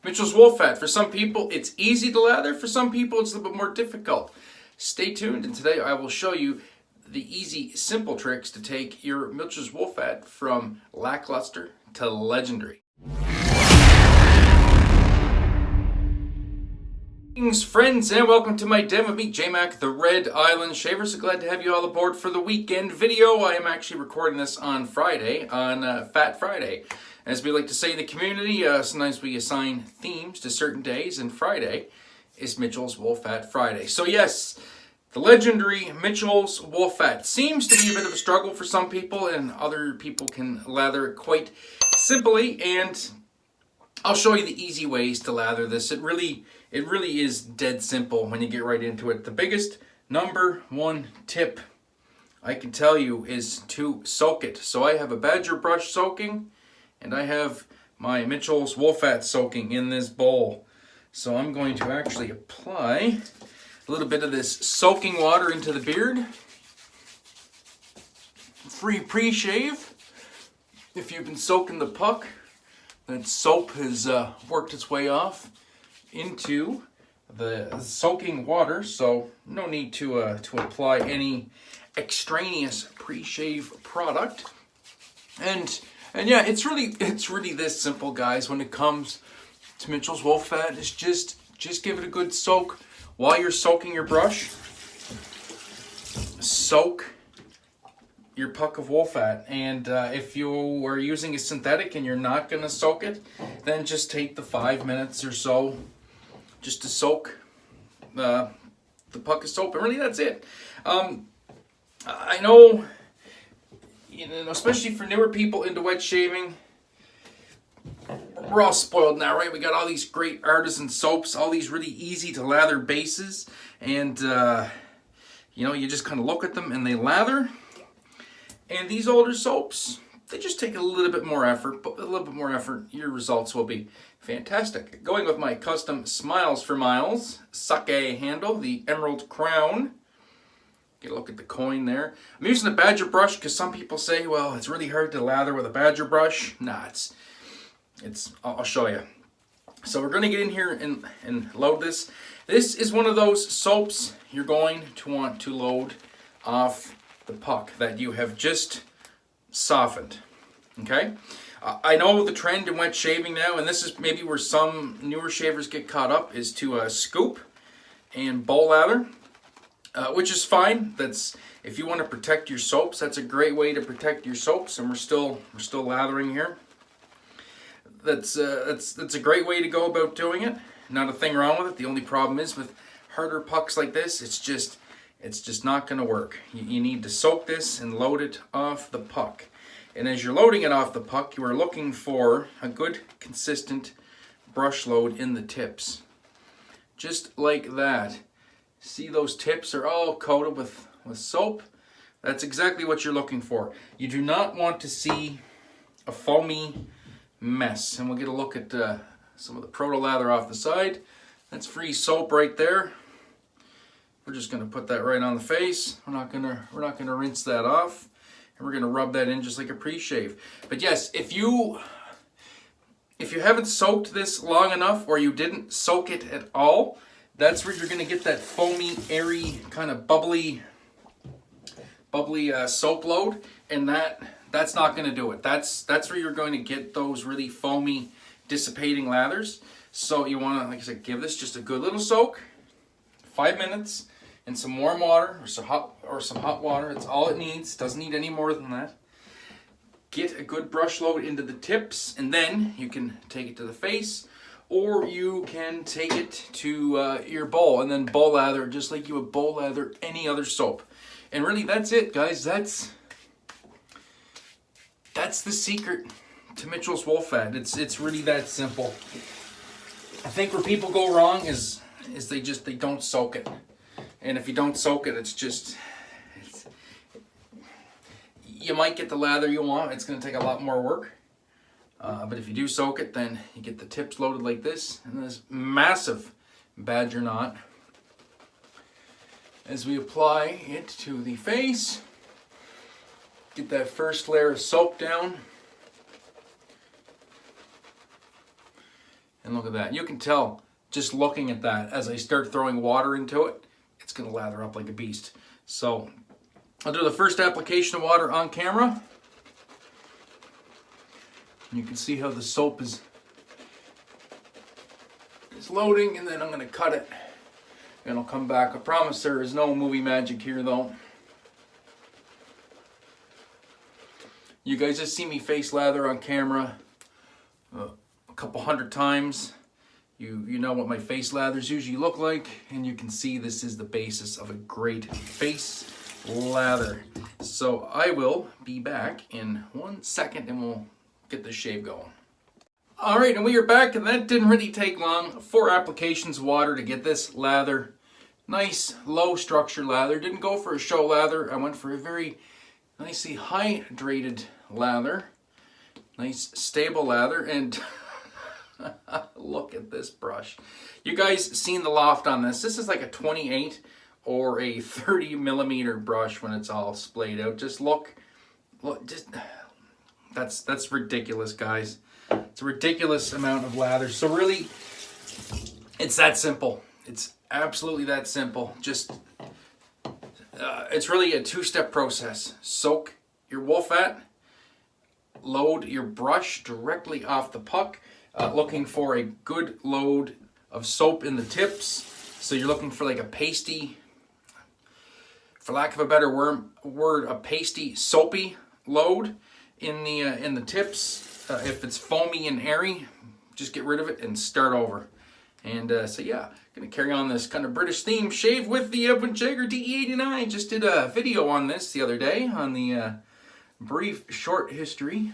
Mitchell's wool fat. For some people, it's easy to lather. For some people, it's a little bit more difficult. Stay tuned, and today I will show you the easy, simple tricks to take your Mitchell's wool fat from lackluster to legendary. Greetings, friends, and welcome to my den with me, J-Mac, the Red Island Shaver. So glad to have you all aboard for the weekend video. I am actually recording this on Friday, on Fat Friday. As we like to say in the community, sometimes we assign themes to certain days, and Friday is Mitchell's Wool Fat Friday. So yes, the legendary Mitchell's Wool Fat seems to be a bit of a struggle for some people, and other people can lather it quite simply, and I'll show you the easy ways to lather this. It really is dead simple when you get right into it. The biggest number one tip I can tell you is to soak it. So I have a Badger brush soaking, and I have my Mitchell's wool fat soaking in this bowl. So I'm going to actually apply a little bit of this soaking water into the beard. Free pre-shave. If you've been soaking the puck, that soap has worked its way off into the soaking water, so no need to apply any extraneous pre-shave product. And yeah, it's really this simple, guys. When it comes to Mitchell's wool fat, it's just give it a good soak while you're soaking your brush. Soak your puck of wool fat, and if you are using a synthetic and you're not going to soak it, then just take the 5 minutes or so just to soak the puck of soap, and really that's it. I know, especially for newer people into wet shaving, we're all spoiled now, right? We got all these great artisan soaps, all these really easy to lather bases, and you just kind of look at them and they lather. And these older soaps, they just take a little bit more effort, but a little bit more effort, your results will be fantastic. Going with my custom Smiles for Miles sake handle, the Emerald Crown. Get a look at the coin there. I'm using a Badger brush because some people say, well, it's really hard to lather with a Badger brush. Nah, I'll show you. So we're going to get in here and load this. This is one of those soaps you're going to want to load off the puck that you have just softened. Okay? I know the trend in wet shaving now, and this is maybe where some newer shavers get caught up, is to scoop and bowl lather. Which is fine. That's if you want to protect your soaps. That's a great way to protect your soaps, and we're still lathering here. That's a great way to go about doing it. Not a thing wrong with it. The only problem is with harder pucks like this, it's just not going to work. You need to soak this and load it off the puck. And as you're loading it off the puck, you are looking for a good consistent brush load in the tips, just like that. See, those tips are all coated with soap. That's exactly what you're looking for. You do not want to see a foamy mess. And we'll get a look at some of the proto lather off the side. That's free soap right there. We're just going to put that right on the face. We're not going to rinse that off, and we're going to rub that in just like a pre-shave. But yes, if you haven't soaked this long enough, or you didn't soak it at all, that's where you're going to get that foamy, airy, kind of bubbly soap load, and that's not going to do it. That's where you're going to get those really foamy, dissipating lathers. So you want to, like I said, give this just a good little soak, 5 minutes, in some warm water or some hot water. It's all it needs. Doesn't need any more than that. Get a good brush load into the tips, and then you can take it to the face, or you can take it to your bowl and then bowl lather just like you would bowl lather any other soap. And really, that's it, guys. That's the secret to Mitchell's wool fat. It's really that simple. I think where people go wrong is they don't soak it. And if you don't soak it, you might get the lather you want. It's going to take a lot more work. But if you do soak it, then you get the tips loaded like this, and this massive Badger knot. As we apply it to the face, get that first layer of soap down, And look at that. You can tell just looking at that, as I start throwing water into it, it's going to lather up like a beast. So I'll do the first application of water on camera. You can see how the soap is loading, and then I'm going to cut it and I'll come back. I promise there is no movie magic here though. You guys just see me face lather on camera a couple hundred times. You know what my face lathers usually look like, and you can see this is the basis of a great face lather. So I will be back in 1 second and we'll get this shave going. Alright, and we are back, and that didn't really take long. 4 applications of water to get this lather. Nice low structure lather. Didn't go for a show lather. I went for a very nicely hydrated lather. Nice stable lather, and look at this brush. You guys seen the loft on this. This is like a 28 or a 30 millimeter brush when it's all splayed out. Just look, just that's ridiculous, guys. It's a ridiculous amount of lather. So really, it's that simple. It's absolutely that simple. Just, it's really a 2-step process. Soak your wool fat, load your brush directly off the puck, looking for a good load of soap in the tips. So you're looking for like a pasty, for lack of a better word, a pasty, soapy load in the tips. If it's foamy and airy, just get rid of it and start over. And so yeah, gonna carry on this kind of British theme, shave with the Edwin Jagger DE89. Just did a video on this the other day on the brief short history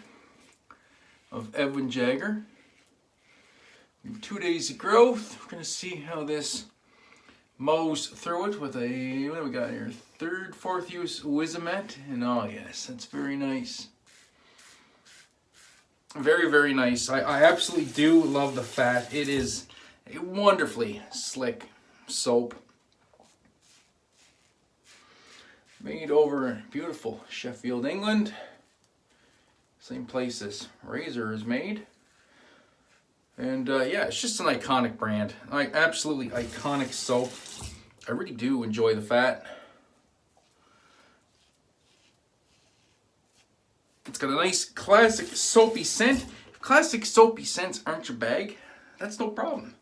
of Edwin Jagger. 2 days of growth. We're gonna see how this mows through it with a, what do we got here? 3rd, 4th use Wizamet. And oh yes, that's very nice. Very, very nice. I absolutely do love the fat. It is a wonderfully slick soap. Made over in beautiful Sheffield, England. Same place as Razor is made. And yeah, it's just an iconic brand. Absolutely iconic soap. I really do enjoy the fat. It's got a nice classic soapy scent. If classic soapy scents aren't your bag, that's no problem.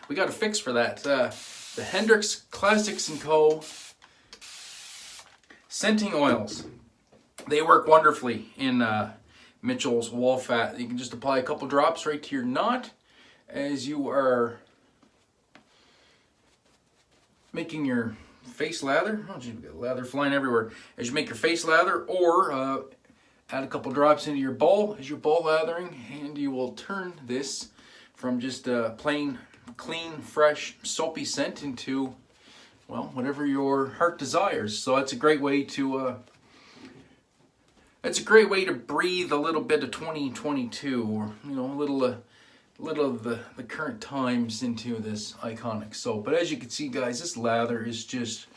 We got a fix for that. The Hendrix Classics & Co. Scenting oils. They work wonderfully in Mitchell's wool fat. You can just apply a couple drops right to your knot as you are making your face lather. Oh, geez, we got lather flying everywhere. As you make your face lather, or add a couple drops into your bowl as you're bowl lathering, and you will turn this from just a plain, clean, fresh, soapy scent into, well, whatever your heart desires. So that's a great way to breathe a little bit of 2022, or a little of the current times into this iconic soap. But as you can see, guys, this lather is just,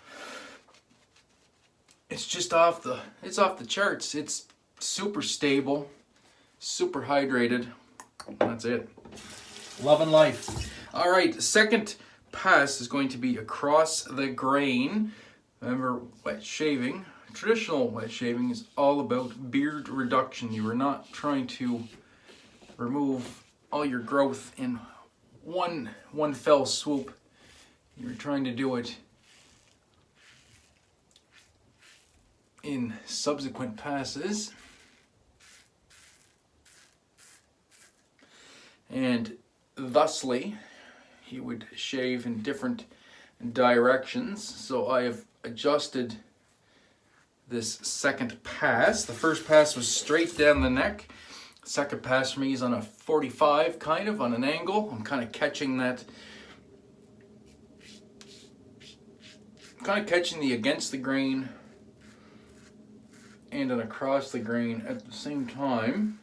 it's off the charts. It's super stable, super hydrated. That's it. Loving life. All right, second pass is going to be across the grain. Remember, wet shaving, traditional wet shaving is all about beard reduction. You are not trying to remove all your growth in one fell swoop. You're trying to do it in subsequent passes. And thusly, he would shave in different directions. So I have adjusted this second pass. The first pass was straight down the neck. Second pass for me is on a 45, kind of on an angle. I'm kind of catching that, the against the grain and an across the grain at the same time.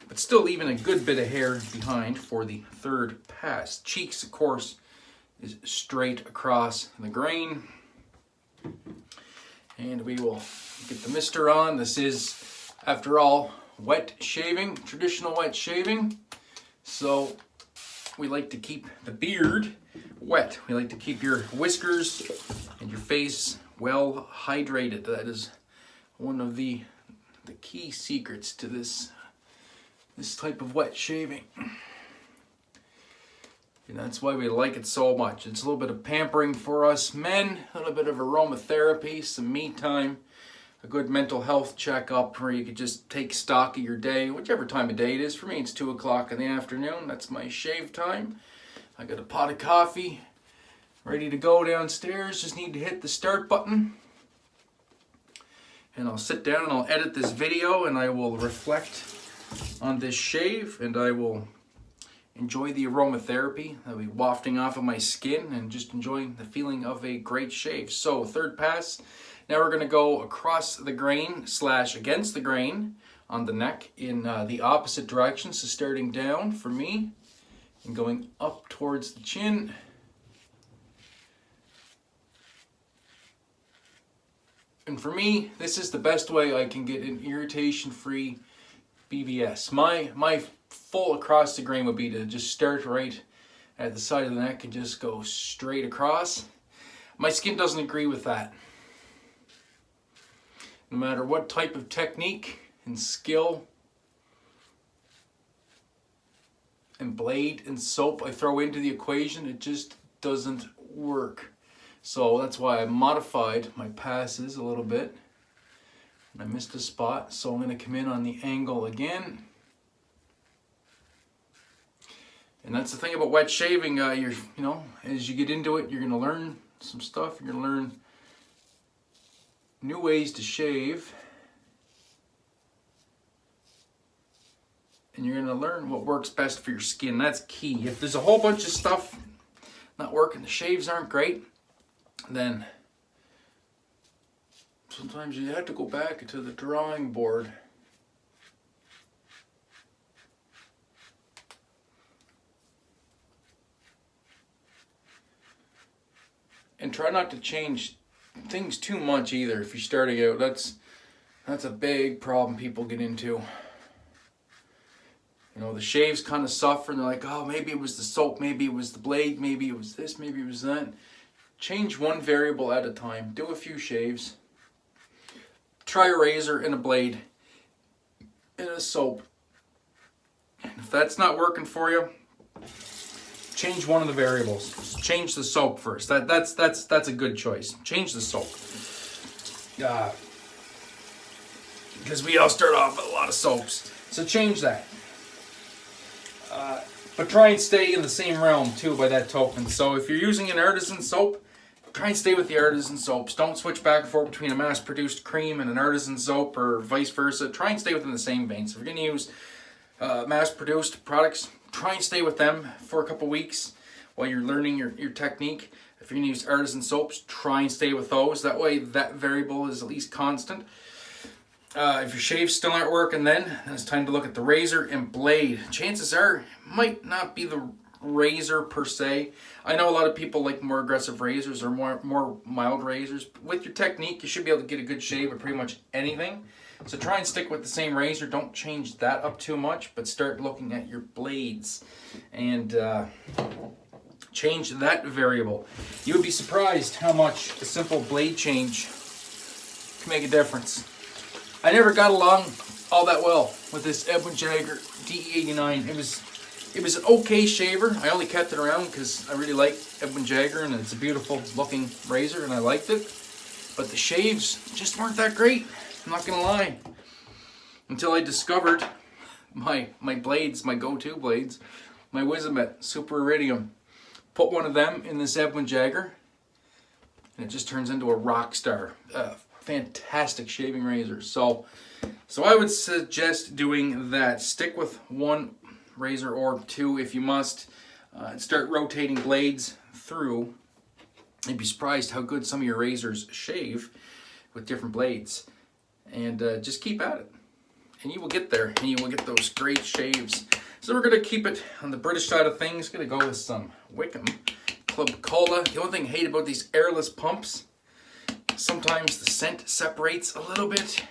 But still leaving a good bit of hair behind for the third pass. Cheeks, of course, is straight across the grain. And we will get the mister on. This is, after all, wet shaving, traditional wet shaving. So we like to keep the beard wet. We like to keep your whiskers and your face well hydrated. That is one of the key secrets to this type of wet shaving. And that's why we like it so much. It's a little bit of pampering for us men, a little bit of aromatherapy, some me time, a good mental health checkup where you could just take stock of your day, whichever time of day it is. For me, it's 2 o'clock in the afternoon. That's my shave time. I got a pot of coffee ready to go downstairs. Just need to hit the start button. And I'll sit down and I'll edit this video and I will reflect on this shave and I will enjoy the aromatherapy that'll be wafting off of my skin and just enjoying the feeling of a great shave. So third pass, now we're going to go across the grain / against the grain on the neck in the opposite direction. So starting down for me and going up towards the chin. And for me, this is the best way I can get an irritation-free BBS. My full across the grain would be to just start right at the side of the neck and just go straight across. My skin doesn't agree with that. No matter what type of technique and skill and blade and soap I throw into the equation, it just doesn't work. So that's why I modified my passes a little bit. I missed a spot, so I'm going to come in on the angle again. And that's the thing about wet shaving. As you get into it, you're going to learn some stuff. You're going to learn new ways to shave. And you're going to learn what works best for your skin. That's key. If there's a whole bunch of stuff not working, the shaves aren't great, then sometimes you have to go back to the drawing board. And try not to change things too much either if you're starting out. That's a big problem people get into. You know, the shaves kind of suffer and they're like, oh, maybe it was the soap, maybe it was the blade, maybe it was this, maybe it was that. Change one variable at a time. Do a few shaves. Try a razor and a blade and a soap. And if that's not working for you, change one of the variables. Change the soap first. That's a good choice. Change the soap. Because we all start off with a lot of soaps. So change that. But try and stay in the same realm too by that token. So if you're using an artisan soap, try and stay with the artisan soaps. Don't switch back and forth between a mass-produced cream and an artisan soap or vice versa. Try and stay within the same vein. So if you're going to use mass-produced products, try and stay with them for a couple weeks while you're learning your technique. If you're going to use artisan soaps, try and stay with those. That way that variable is at least constant. If your shaves still aren't working, then it's time to look at the razor and blade. Chances are, it might not be the razor per se. I know a lot of people like more aggressive razors or more mild razors. With your technique, you should be able to get a good shave of pretty much anything. So try and stick with the same razor. Don't change that up too much, but start looking at your blades and change that variable. You would be surprised how much a simple blade change can make a difference. I never got along all that well with this Edwin Jagger DE89. It was an okay shaver. I only kept it around because I really like Edwin Jagger and it's a beautiful looking razor and I liked it. But the shaves just weren't that great. I'm not gonna lie. Until I discovered my blades, my go-to blades, my Wizamet Super Iridium. Put one of them in this Edwin Jagger and it just turns into a rock star. Fantastic shaving razor. So I would suggest doing that. Stick with one razor or two if you must. Start rotating blades through. You'd be surprised how good some of your razors shave with different blades. And just keep at it. And you will get there. And you will get those great shaves. So we're going to keep it on the British side of things. Going to go with some Wickham Club Cola. The only thing I hate about these airless pumps, sometimes the scent separates a little bit.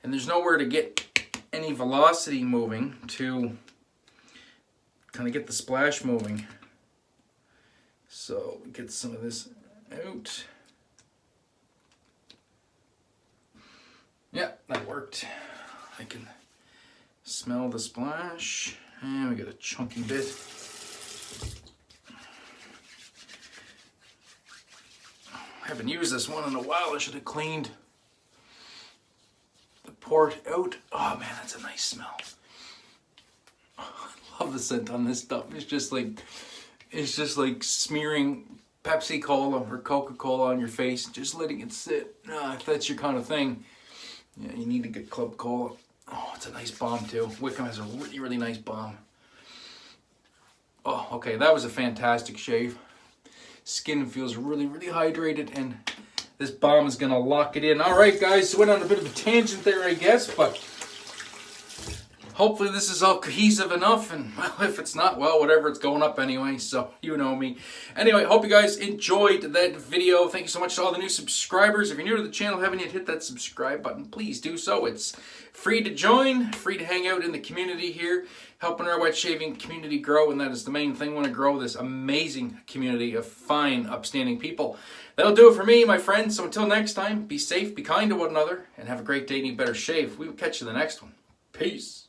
And there's nowhere to get any velocity moving to kind of get the splash moving. So get some of this out. Yeah, that worked. I can smell the splash. And we got a chunky bit. I haven't used this one in a while. I should have cleaned the port out. Oh man, that's a nice smell. Oh, I love the scent on this stuff. It's just like smearing Pepsi Cola or Coca-Cola on your face, just letting it sit. If that's your kind of thing, yeah, you need to get Club Cola. Oh, it's a nice bomb too. Wickham has a really, really nice bomb. Oh, okay, that was a fantastic shave. Skin feels really, really hydrated, and this bomb is gonna lock it in. All right, guys, went on a bit of a tangent there, I guess, but hopefully this is all cohesive enough, and well, if it's not, well, whatever, it's going up anyway, so you know me. Anyway, hope you guys enjoyed that video. Thank you so much to all the new subscribers. If you're new to the channel, haven't yet hit that subscribe button, please do so. It's free to join, free to hang out in the community here, helping our wet shaving community grow, and that is the main thing. We want to grow this amazing community of fine, upstanding people. That'll do it for me, my friends. So until next time, be safe, be kind to one another, and have a great day and eat better shave. We will catch you in the next one. Peace.